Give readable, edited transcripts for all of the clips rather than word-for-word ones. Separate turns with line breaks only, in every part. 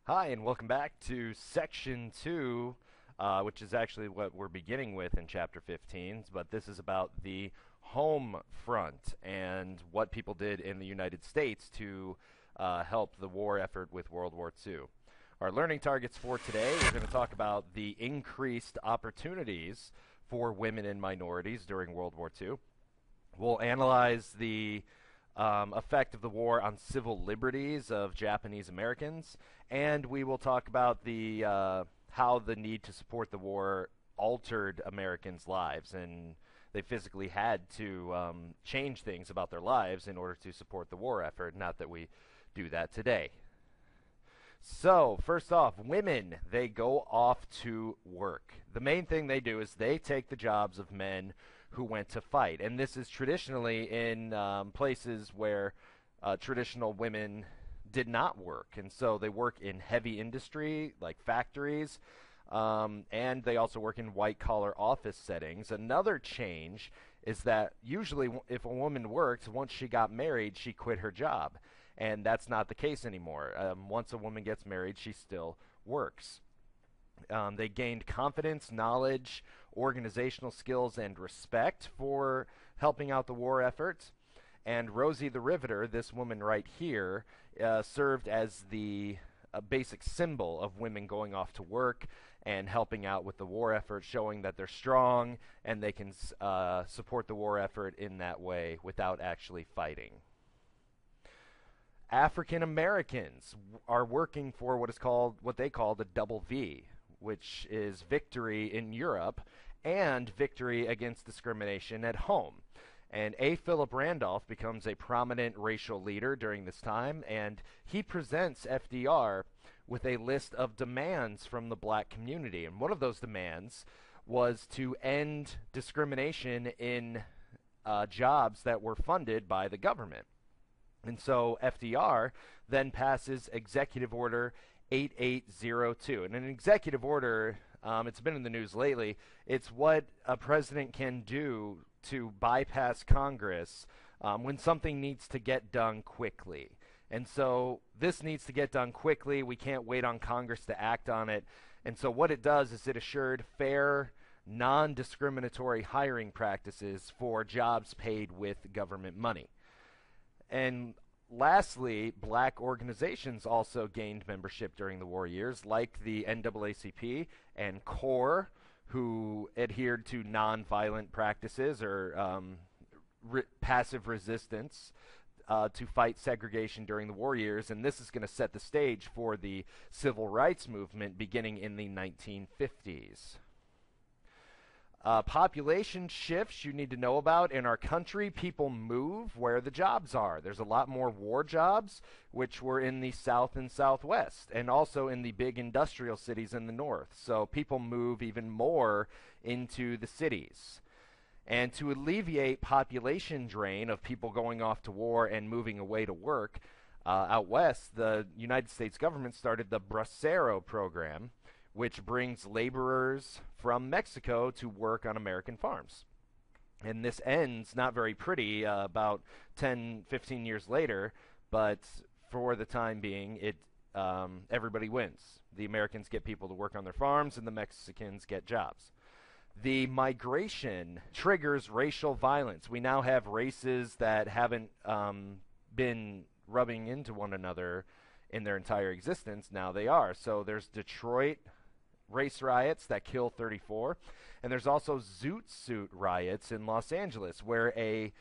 Hi, and welcome back to Section 2, which is actually what we're beginning with in Chapter 15, but this is about the home front and what people did in the United States to help the war effort with World War II. Our learning targets for today, we're going to talk about the increased opportunities for women and minorities during World War II. We'll analyze the effect of the war on civil liberties of Japanese Americans, and we will talk about the how the need to support the war altered Americans' lives, and they physically had to change things about their lives in order to support the war effort. Not that we do that today. So, first off, women, they go off to work. The main thing they do is they take the jobs of men who went to fight. And this is traditionally in places where traditional women did not work. And so they work in heavy industry, like factories, and they also work in white-collar office settings. Another change is that usually if a woman worked, once she got married, she quit her job. And that's not the case anymore. Once a woman gets married, she still works. They gained confidence, knowledge, organizational skills, and respect for helping out the war effort. And Rosie the Riveter, this woman right here, served as the basic symbol of women going off to work and helping out with the war effort, showing that they're strong and they can support the war effort in that way without actually fighting. African Americans are working for what they call the double V, which is victory in Europe and victory against discrimination at home. And A. Philip Randolph becomes a prominent racial leader during this time, and he presents FDR with a list of demands from the black community. And one of those demands was to end discrimination in jobs that were funded by the government. And so FDR then passes Executive Order 8802. And an executive order, it's been in the news lately, it's what a president can do to bypass Congress when something needs to get done quickly. And so this needs to get done quickly. We can't wait on Congress to act on it. And so what it does is it assured fair, non-discriminatory hiring practices for jobs paid with government money. And lastly, black organizations also gained membership during the war years, like the NAACP and CORE, who adhered to nonviolent practices or passive resistance to fight segregation during the war years. And this is going to set the stage for the civil rights movement beginning in the 1950s. Population shifts you need to know about. In our country, people move where the jobs are. There's a lot more war jobs, which were in the South and Southwest, and also in the big industrial cities in the North. So people move even more into the cities. And to alleviate population drain of people going off to war and moving away to work, out west, the United States government started the Bracero program, which brings laborers from Mexico to work on American farms. And this ends not very pretty about 10, 15 years later, but for the time being, everybody wins. The Americans get people to work on their farms, and the Mexicans get jobs. The migration triggers racial violence. We now have races that haven't been rubbing into one another in their entire existence. Now they are. So there's Detroit race riots that kill 34, and there's also Zoot Suit riots in Los Angeles, where a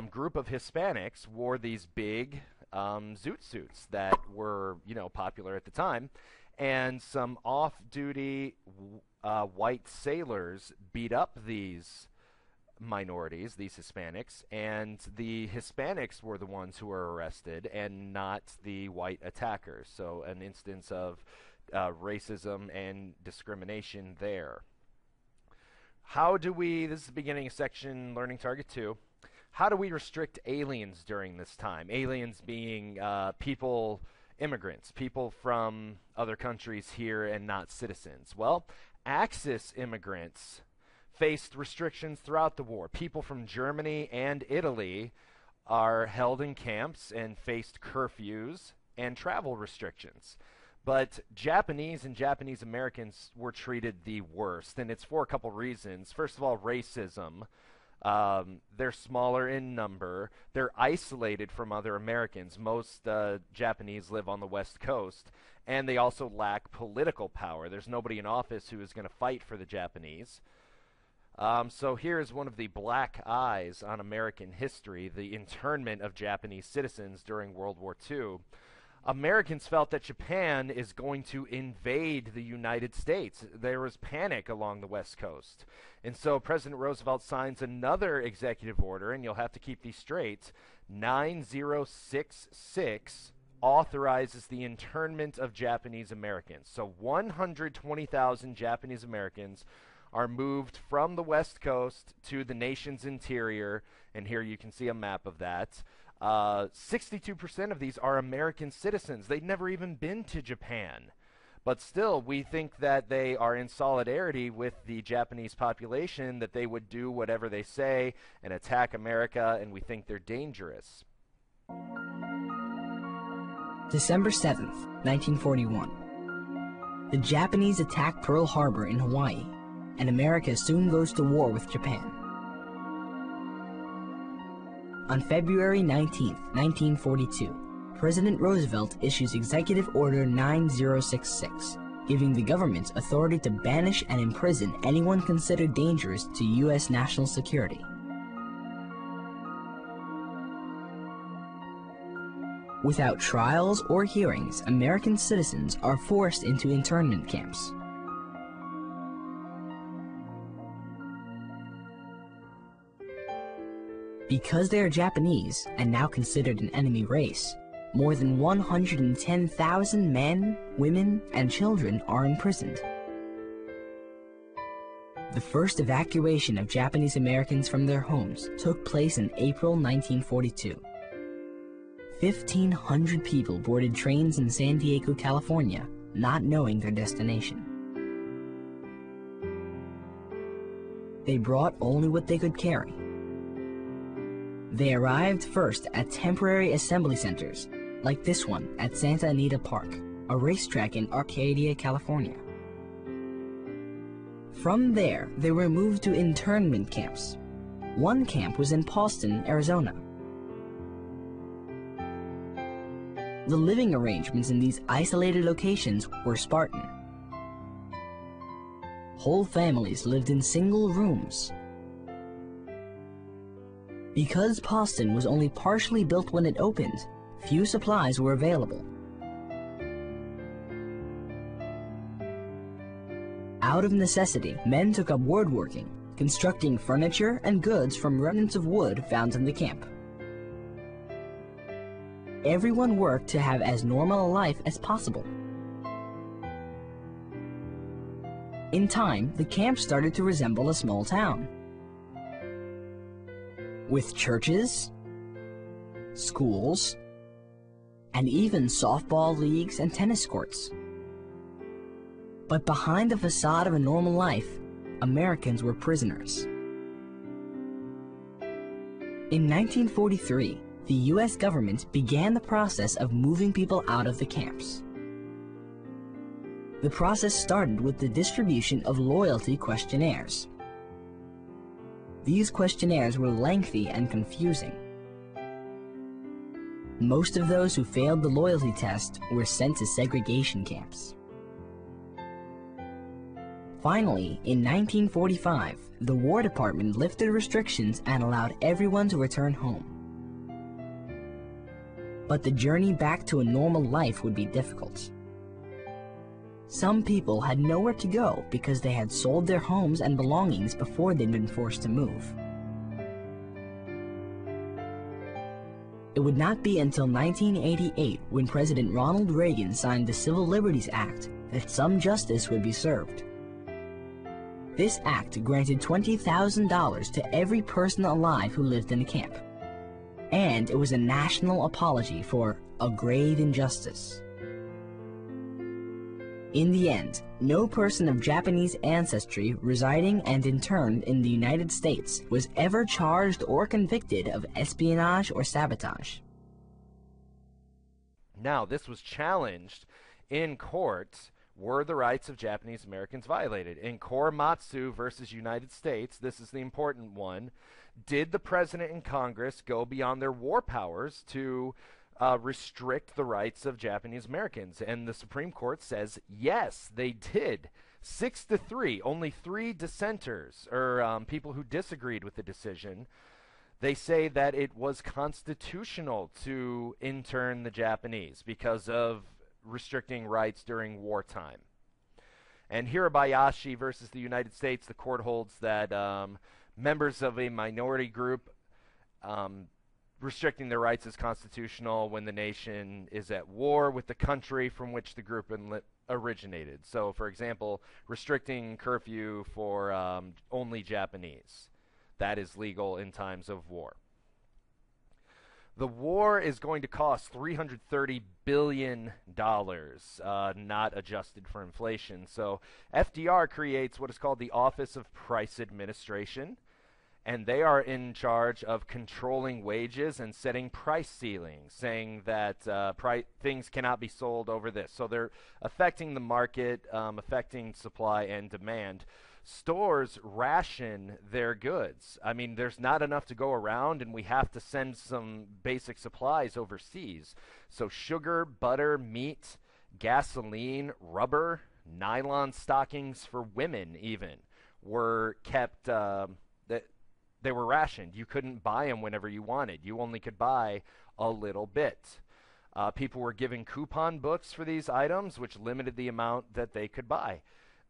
group of Hispanics wore these big zoot suits that were, popular at the time, and some off-duty white sailors beat up these minorities, these Hispanics, and the Hispanics were the ones who were arrested and not the white attackers. So an instance of racism and discrimination there. This is the beginning of section learning target 2. How do we restrict aliens during this time? Aliens being immigrants, people from other countries here and not citizens. Well, Axis immigrants faced restrictions throughout the war. People from Germany and Italy are held in camps and faced curfews and travel restrictions. But Japanese and Japanese Americans were treated the worst, and it's for a couple reasons. First of all, racism. They're smaller in number. They're isolated from other Americans. Most Japanese live on the West Coast, and they also lack political power. There's nobody in office who is going to fight for the Japanese. So here is one of the black eyes on American history, the internment of Japanese citizens during World War II. Americans felt that Japan is going to invade the United States. There was panic along the West Coast. And so President Roosevelt signs another executive order, and you'll have to keep these straight. 9066 authorizes the internment of Japanese Americans. So 120,000 Japanese Americans are moved from the West Coast to the nation's interior, and here you can see a map of that. 62% of these are American citizens. They'd never even been to Japan. But still, we think that they are in solidarity with the Japanese population, that they would do whatever they say and attack America, and we think they're dangerous.
December 7th, 1941. The Japanese attack Pearl Harbor in Hawaii, and America soon goes to war with Japan. On February 19, 1942, President Roosevelt issues Executive Order 9066, giving the government authority to banish and imprison anyone considered dangerous to U.S. national security. Without trials or hearings, American citizens are forced into internment camps. Because they are Japanese, and now considered an enemy race, more than 110,000 men, women, and children are imprisoned. The first evacuation of Japanese Americans from their homes took place in April 1942. 1,500 people boarded trains in San Diego, California, not knowing their destination. They brought only what they could carry. They arrived first at temporary assembly centers, like this one at Santa Anita Park, a racetrack in Arcadia, California. From there, they were moved to internment camps. One camp was in Paulston, Arizona. The living arrangements in these isolated locations were Spartan. Whole families lived in single rooms. Because Paulston was only partially built when it opened, few supplies were available. Out of necessity, men took up woodworking, constructing furniture and goods from remnants of wood found in the camp. Everyone worked to have as normal a life as possible. In time, the camp started to resemble a small town, with churches, schools, and even softball leagues and tennis courts. But behind the facade of a normal life, Americans were prisoners. In 1943, the U.S. government began the process of moving people out of the camps. The process started with the distribution of loyalty questionnaires. These questionnaires were lengthy and confusing. Most of those who failed the loyalty test were sent to segregation camps. Finally, in 1945, the War Department lifted restrictions and allowed everyone to return home. But the journey back to a normal life would be difficult. Some people had nowhere to go because they had sold their homes and belongings before they'd been forced to move. It would not be until 1988, when President Ronald Reagan signed the Civil Liberties Act, that some justice would be served. This act granted $20,000 to every person alive who lived in a camp. And it was a national apology for a grave injustice. In the end, no person of Japanese ancestry residing and interned in the United States was ever charged or convicted of espionage or sabotage.
Now, this was challenged in court were the rights of Japanese Americans violated. In Korematsu versus United States, this is the important one, did the president and Congress go beyond their war powers to restrict the rights of Japanese Americans? And the Supreme Court says, yes, they did. 6-3, only 3 dissenters, or people who disagreed with the decision. They say that it was constitutional to intern the Japanese because of restricting rights during wartime. And Hirabayashi versus the United States, the court holds that members of a minority group restricting their rights is constitutional when the nation is at war with the country from which the group originated. So, for example, restricting curfew for only Japanese. That is legal in times of war. The war is going to cost $330 billion, not adjusted for inflation. So FDR creates what is called the Office of Price Administration, and they are in charge of controlling wages and setting price ceilings, saying that things cannot be sold over this. So they're affecting the market, affecting supply and demand. Stores ration their goods. I mean, there's not enough to go around, and we have to send some basic supplies overseas. So sugar, butter, meat, gasoline, rubber, nylon stockings for women even were kept, they were rationed. You couldn't buy them whenever you wanted. You only could buy a little bit. People were given coupon books for these items, which limited the amount that they could buy.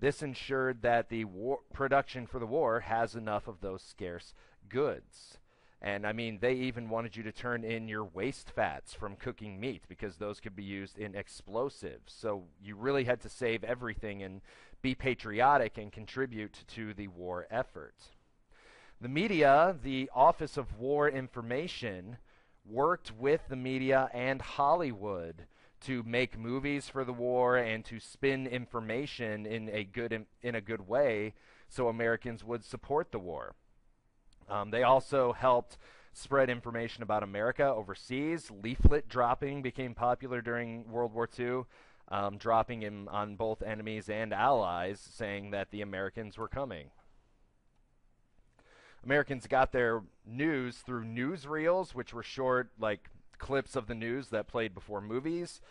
This ensured that the production for the war has enough of those scarce goods. And, I mean, they even wanted you to turn in your waste fats from cooking meat because those could be used in explosives. So you really had to save everything and be patriotic and contribute to the war effort. The media, the Office of War Information, worked with the media and Hollywood to make movies for the war and to spin information in a good way so Americans would support the war. They also helped spread information about America overseas. Leaflet dropping became popular during World War II, dropping on both enemies and allies, saying that the Americans were coming. Americans got their news through newsreels, which were short, like, clips of the news that played before movies,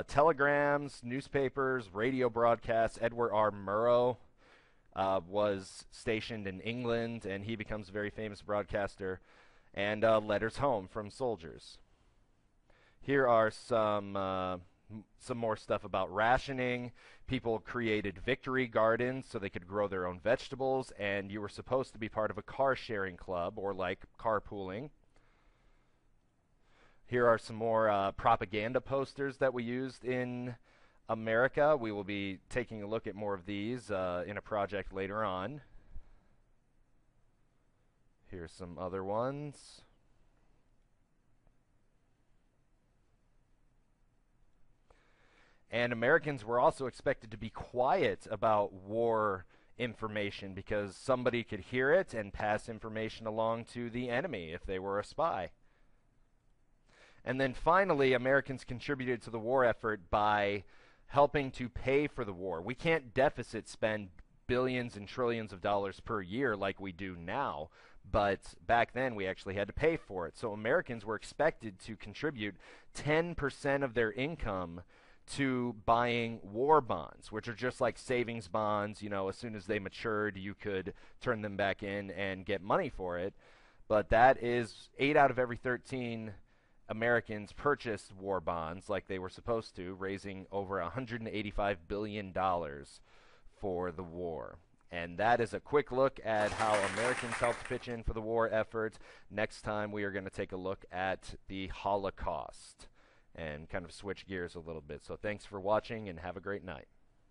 telegrams, newspapers, radio broadcasts. Edward R. Murrow was stationed in England, and he becomes a very famous broadcaster, and letters home from soldiers. Here are some more stuff about rationing. People created victory gardens so they could grow their own vegetables, and you were supposed to be part of a car sharing club, or like carpooling. Here are some more propaganda posters that we used in America. We will be taking a look at more of these in a project later on. Here's some other ones. And Americans were also expected to be quiet about war information because somebody could hear it and pass information along to the enemy if they were a spy. And then finally, Americans contributed to the war effort by helping to pay for the war. We can't deficit spend billions and trillions of dollars per year like we do now, but back then we actually had to pay for it. So Americans were expected to contribute 10% of their income to buying war bonds, which are just like savings bonds. You know, as soon as they matured, you could turn them back in and get money for it. But that is 8 out of every 13 Americans purchased war bonds like they were supposed to, raising over $185 billion for the war. And that is a quick look at how Americans helped pitch in for the war effort. Next time we are going to take a look at the Holocaust and kind of switch gears a little bit. So thanks for watching and have a great night.